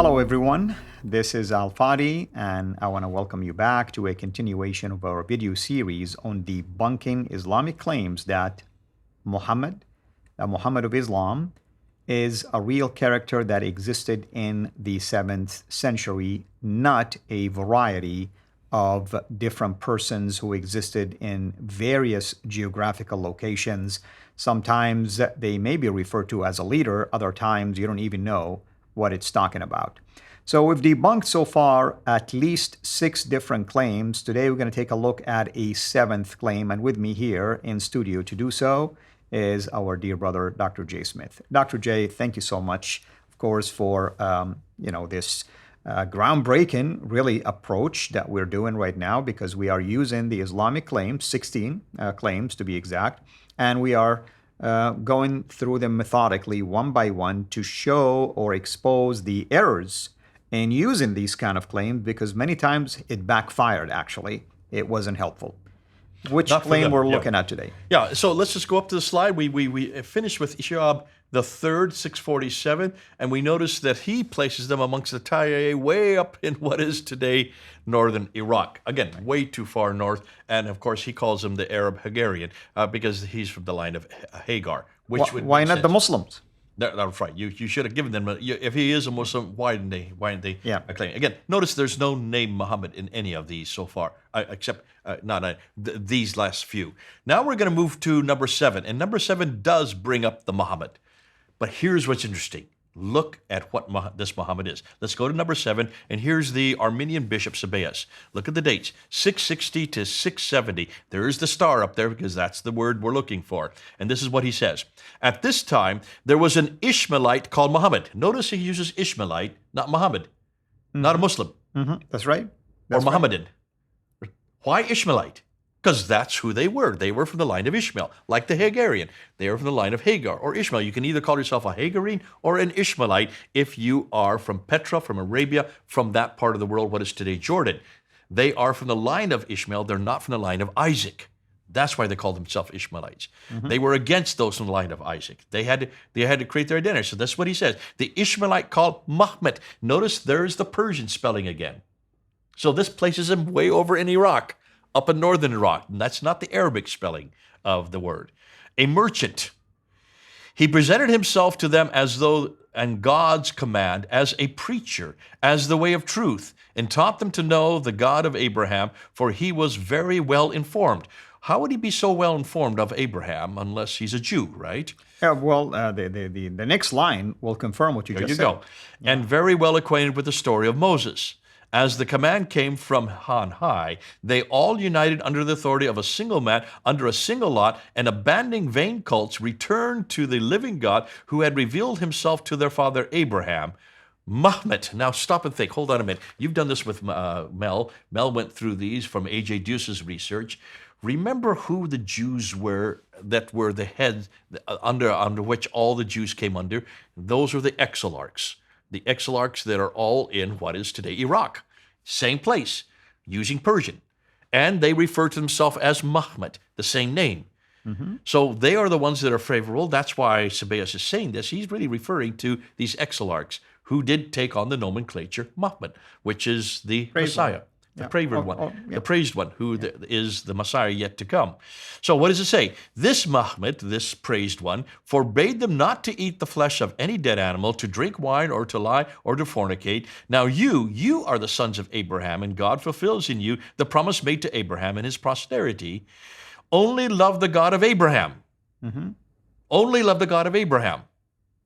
Hello, everyone. This is Fadi, and I want to welcome you back to a continuation of our video series on debunking Islamic claims that Muhammad, the Muhammad of Islam, is a real character that existed in the 7th century, not a variety of different persons who existed in various geographical locations. Sometimes they may be referred to as a leader, other times you don't even know what it's talking about. So we've debunked so far at least 6 different claims. Today we're going to take a look at a 7th claim, and with me here in studio to do so is our dear brother, Dr. J. Smith. Dr. J, thank you so much, of course, for this groundbreaking, really, approach that we're doing right now, because we are using the Islamic claims, 16 claims to be exact, and we are going through them methodically, one by one, to show or expose the errors in using these kind of claims, because many times it backfired, actually. It wasn't helpful. Which claim we're looking at today? Yeah, so let's just go up to the slide. We finished with Ishab the third, 647, and we noticed that he places them amongst the Tayye way up in what is today northern Iraq. Again, way too far north, and of course he calls them the Arab Hagarian because he's from the line of Hagar. Why not the Muslims? That's right. You should have given them. If he is a Muslim, why didn't they claim? Again, notice there's no name Muhammad in any of these so far, except these last few. Now we're going to move to number 7, and number 7 does bring up the Muhammad. But here's what's interesting. Look at what this Muhammad is. Let's go to number 7, and here's the Armenian bishop Sebeos. Look at the dates, 660 to 670. There is the star up there because that's the word we're looking for. And this is what he says. At this time, there was an Ishmaelite called Muhammad. Notice he uses Ishmaelite, not Muhammad, not a Muslim. That's right. Or Mohammedan. Right. Why Ishmaelite? Because that's who they were. They were from the line of Ishmael, like the Hagarian. They are from the line of Hagar or Ishmael. You can either call yourself a Hagarine or an Ishmaelite if you are from Petra, from Arabia, from that part of the world, what is today Jordan. They are from the line of Ishmael. They're not from the line of Isaac. That's why they call themselves Ishmaelites. They were against those from the line of Isaac. They had to create their identity. So that's what he says. The Ishmaelite called Mahmet. Notice there's the Persian spelling again. So this places him way over in Iraq, up in northern Iraq, and that's not the Arabic spelling of the word. A merchant. He presented himself to them as though, and God's command, as a preacher, as the way of truth, and taught them to know the God of Abraham, for he was very well informed. How would he be so well informed of Abraham unless he's a Jew, right? Yeah, well, the next line will confirm what you just said. There you go. Yeah. And very well acquainted with the story of Moses. As the command came from on high, they all united under the authority of a single man, under a single lot, and abandoning vain cults, returned to the living God who had revealed himself to their father Abraham. Muhammad. Now stop and think. Hold on a minute. You've done this with Mel. Mel went through these from A.J. Deuce's research. Remember who the Jews were that were the heads under which all the Jews came under? Those are the exilarchs. The exilarchs that are all in what is today Iraq. Same place, using Persian. And they refer to themselves as Muhammad, the same name. So they are the ones that are favorable. That's why Sebeos is saying this. He's really referring to these exilarchs who did take on the nomenclature Muhammad, which is the Messiah. The praised one, who is the Messiah yet to come. So what does it say? This Muhammad, this praised one, forbade them not to eat the flesh of any dead animal, to drink wine, or to lie, or to fornicate. Now you are the sons of Abraham, and God fulfills in you the promise made to Abraham and his posterity. Only love the God of Abraham. Only love the God of Abraham.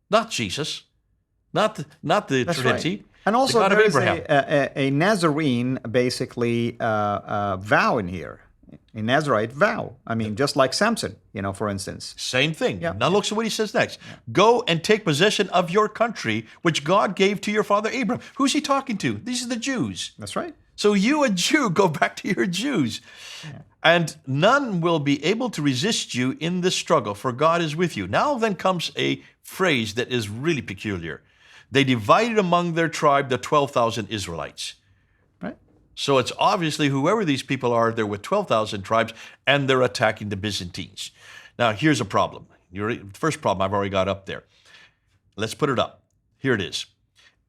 Not Jesus. Not the That's Trinity. Right. And also there is a Nazarene, basically, vow in here. A Nazarite vow. I mean, just like Samson, for instance. Same thing. Yeah. Now look at what he says next. Yeah. Go and take possession of your country, which God gave to your father Abraham. Who's he talking to? These are the Jews. That's right. So you, a Jew, go back to your Jews. Yeah. And none will be able to resist you in this struggle, for God is with you. Now then comes a phrase that is really peculiar. They divided among their tribe the 12,000 Israelites. Right. So it's obviously whoever these people are, they're with 12,000 tribes, and they're attacking the Byzantines. Now, here's a problem. The first problem I've already got up there. Let's put it up. Here it is.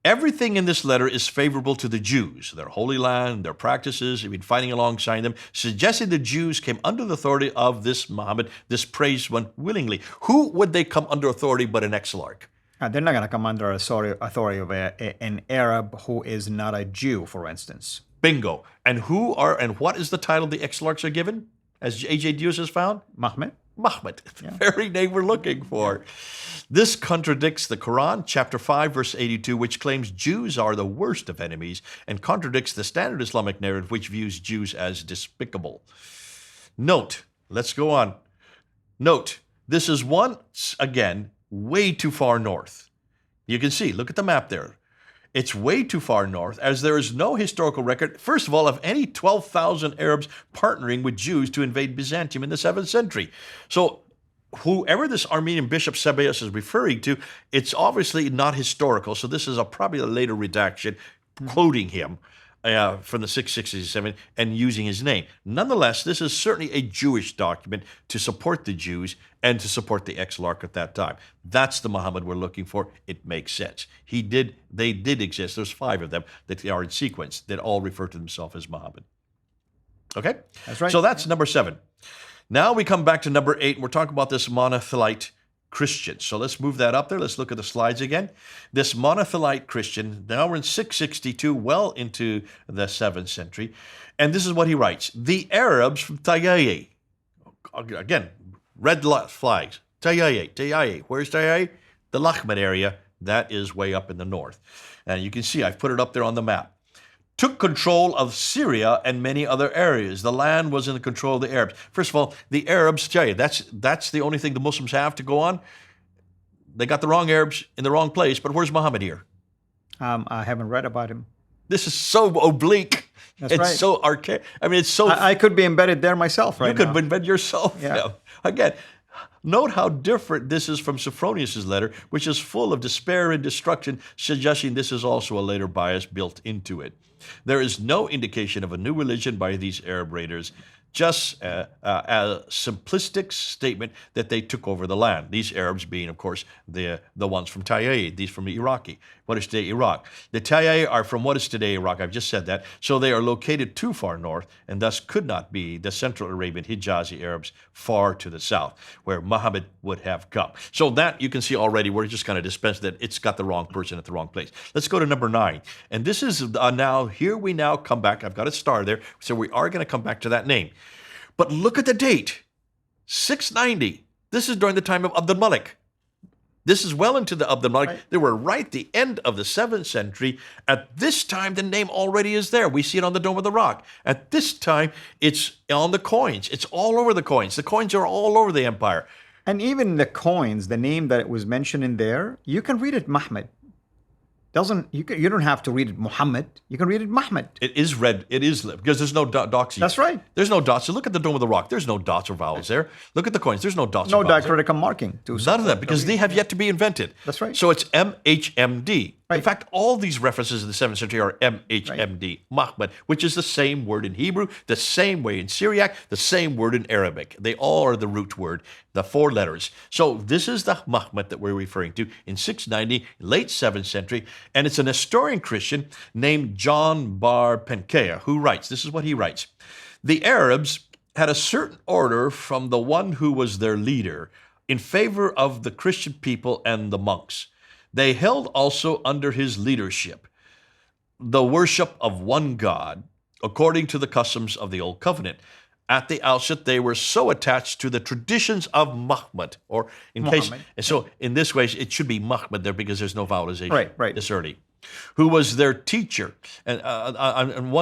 Everything in this letter is favorable to the Jews, their holy land, their practices, even fighting alongside them, suggesting the Jews came under the authority of this Muhammad, this praised one, willingly. Who would they come under authority but an exilarch? They're not going to come under authority of an Arab who is not a Jew, for instance. Bingo. And what is the title the exilarchs are given, as A.J. Diaz has found? Muhammad. Muhammad, the very name we're looking for. This contradicts the Quran, chapter 5, verse 82, which claims Jews are the worst of enemies, and contradicts the standard Islamic narrative, which views Jews as despicable. Note, let's go on. Note, this is once again way too far north. You can see, look at the map there. It's way too far north, as there is no historical record, first of all, of any 12,000 Arabs partnering with Jews to invade Byzantium in the 7th century. So whoever this Armenian bishop Sebeos is referring to, it's obviously not historical. So this is probably a later redaction quoting him from the 667 and using his name. Nonetheless, this is certainly a Jewish document to support the Jews and to support the exilarch at that time. That's the Muhammad we're looking for. It makes sense. They did exist. There's 5 of them that are in sequence that all refer to themselves as Muhammad. Okay? That's right. So that's number 7. Now we come back to number 8, and we're talking about this Monothelite Christian. So let's move that up there. Let's look at the slides again. This Monothelite Christian, now we're in 662, well into the 7th century. And this is what he writes. The Arabs from Penkaye, again, red flags, Penkaye. Where's Penkaye? The Lakhmad area. That is way up in the north. And you can see I've put it up there on the map. Took control of Syria and many other areas. The land was in the control of the Arabs. First of all, the Arabs, tell you, that's the only thing the Muslims have to go on. They got the wrong Arabs in the wrong place, but where's Muhammad here? I haven't read about him. This is so oblique. That's it's right. so archaic. I mean, it's so... I could be embedded there myself right now. You could embed yourself. Yeah. Again, note how different this is from Sophronius' letter, which is full of despair and destruction, suggesting this is also a later bias built into it. There is no indication of a new religion by these Arab raiders, just a simplistic statement that they took over the land. These Arabs being, of course, the ones from Penkaye, these from Iraqi, what is today Iraq. The Penkaye are from what is today Iraq. I've just said that. So they are located too far north and thus could not be the Central Arabian Hijazi Arabs far to the south, where Muhammad would have come. So that you can see already, we're just kind of dispensed that it's got the wrong person at the wrong place. Let's go to number 9. And this is here we now come back. I've got a star there. So we are going to come back to that name. But look at the date, 690. This is during the time of Abd al-Malik. This is well into the Abd al-Malik. Right. They were right at the end of the 7th century. At this time, the name already is there. We see it on the Dome of the Rock. At this time, it's on the coins. It's all over the coins. The coins are all over the empire. And even the coins, the name that it was mentioned in there, you can read it Mahmud. You don't have to read it Muhammad. You can read it Mahmud. It is read. It is because there's no dots. That's right. There's no dots. So look at the Dome of the Rock. There's no dots or vowels there. Look at the coins. There's no dots. No or vowels diacritical marking. None of that because they have yet to be invented. That's right. So it's MHMD. Right. In fact, all these references in the 7th century are MHMD, right. Mahmud, which is the same word in Hebrew, the same way in Syriac, the same word in Arabic. They all are the root word, the 4 letters. So this is the Mahmud that we're referring to in 690, late 7th century, and it's an Nestorian Christian named John Bar Penkaye who writes, this is what he writes, the Arabs had a certain order from the one who was their leader in favor of the Christian people and the monks. They held also under his leadership the worship of one God, according to the customs of the Old Covenant. At the outset, they were so attached to the traditions of Muhammad, or in Muhammad. case, so in this way, it should be Muhammad there because there's no vowelization right. this early, who was their teacher. And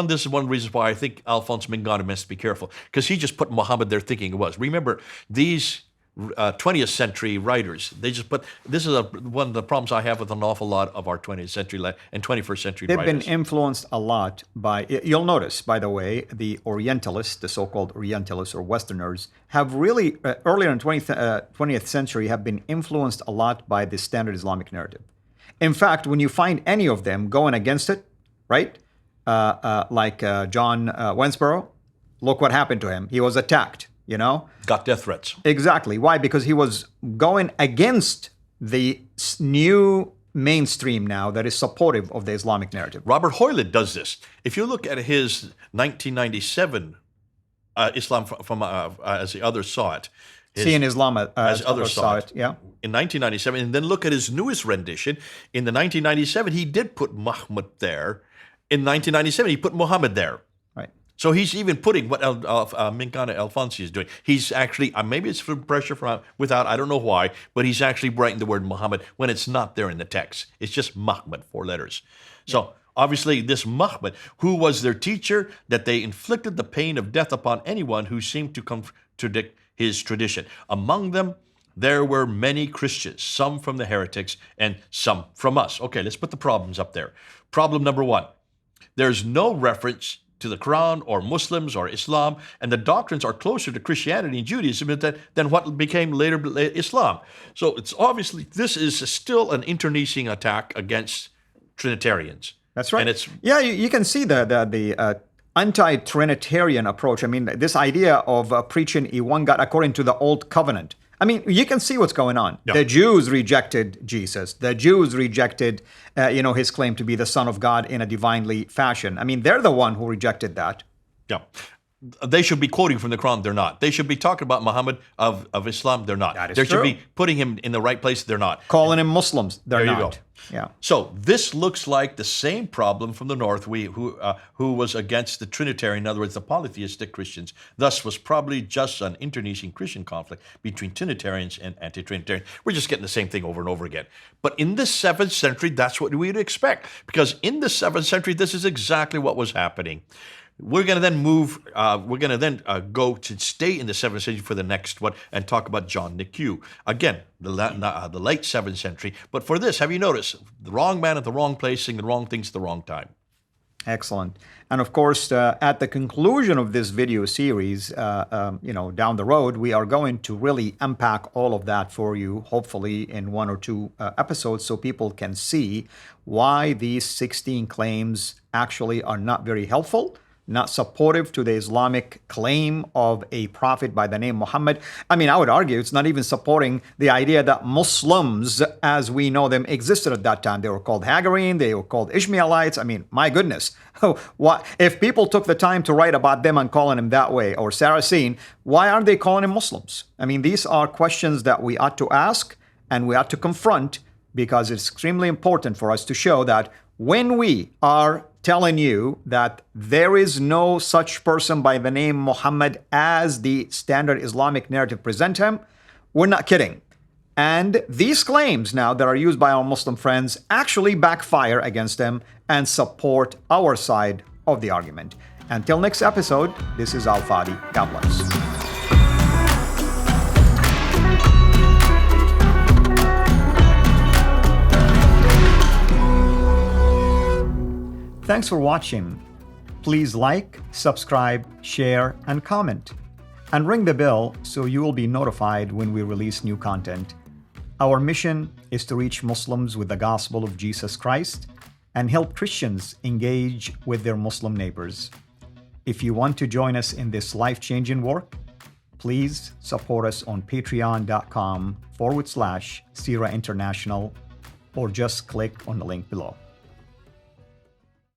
this is one reason why I think Alphonse Mingana must be careful, because he just put Muhammad there thinking it was. Remember, these 20th century writers, they just put, this is one of the problems I have with an awful lot of our 20th century and 21st century They've writers. been influenced a lot by, you'll notice, by the way, the Orientalists, the so-called Orientalists or Westerners, have really, earlier in 20th century, have been influenced a lot by the standard Islamic narrative. In fact, when you find any of them going against it, right, like John Wensborough, look what happened to him. He was attacked. Got death threats. Exactly. Why? Because he was going against the new mainstream now that is supportive of the Islamic narrative. Robert Hoyland does this. If you look at his 1997 Islam from as the others saw it, Seeing Islam as others saw it, yeah. in 1997, and then look at his newest rendition. In the 1997, he did put Muhammad there. In 1997, he put Muhammad there. Right. So he's even putting what Minkana Alfonsi is doing. He's actually, maybe it's from pressure from without, I don't know why, but he's actually writing the word Muhammad when it's not there in the text. It's just Muhammad, 4 letters. So obviously this Muhammad, who was their teacher, that they inflicted the pain of death upon anyone who seemed to contradict his tradition. Among them, there were many Christians, some from the heretics and some from us. Okay, let's put the problems up there. Problem number 1, there's no reference to the Quran or Muslims or Islam, and the doctrines are closer to Christianity and Judaism than what became later Islam. So it's obviously, this is still an internecine attack against Trinitarians. That's right. And it's you can see the anti-Trinitarian approach. I mean, this idea of preaching a one God according to the Old Covenant. I mean, you can see what's going on. Yeah. The Jews rejected Jesus. The Jews rejected, his claim to be the Son of God in a divinely fashion. I mean, they're the one who rejected that. Yeah. They should be quoting from the Quran. They're not. They should be talking about Muhammad of Islam. They're not. That is they true. should be putting him in the right place. They're not. Calling them Muslims. They're There you not. go. Yeah. So this looks like the same problem from the north, who was against the Trinitarian, in other words, the polytheistic Christians. Thus was probably just an internecine Christian conflict between Trinitarians and anti-Trinitarians. We're just getting the same thing over and over again. But in the 7th century, that's what we'd expect, because in the 7th century, this is exactly what was happening. We're going to then move, go to stay in the 7th century for the next one and talk about John Nikiu. Again, the late 7th century. But for this, have you noticed? The wrong man at the wrong place, saying the wrong things at the wrong time. Excellent. And of course, at the conclusion of this video series, down the road, we are going to really unpack all of that for you, hopefully in 1 or 2 episodes, so people can see why these 16 claims actually are not very helpful, not supportive to the Islamic claim of a prophet by the name Muhammad. I mean, I would argue it's not even supporting the idea that Muslims, as we know them, existed at that time. They were called Hagarine, they were called Ishmaelites. I mean, my goodness. What if people took the time to write about them and calling them that way, or Saracen, why aren't they calling them Muslims? I mean, these are questions that we ought to ask and we ought to confront, because it's extremely important for us to show that when we are telling you that there is no such person by the name Muhammad as the standard Islamic narrative present him, we're not kidding. And these claims now that are used by our Muslim friends actually backfire against them and support our side of the argument. Until next episode, this is Al-Fadi. God bless. Thanks for watching. Please like, subscribe, share, and comment. And ring the bell so you will be notified when we release new content. Our mission is to reach Muslims with the gospel of Jesus Christ and help Christians engage with their Muslim neighbors. If you want to join us in this life-changing work, please support us on patreon.com/CIRA International, or just click on the link below.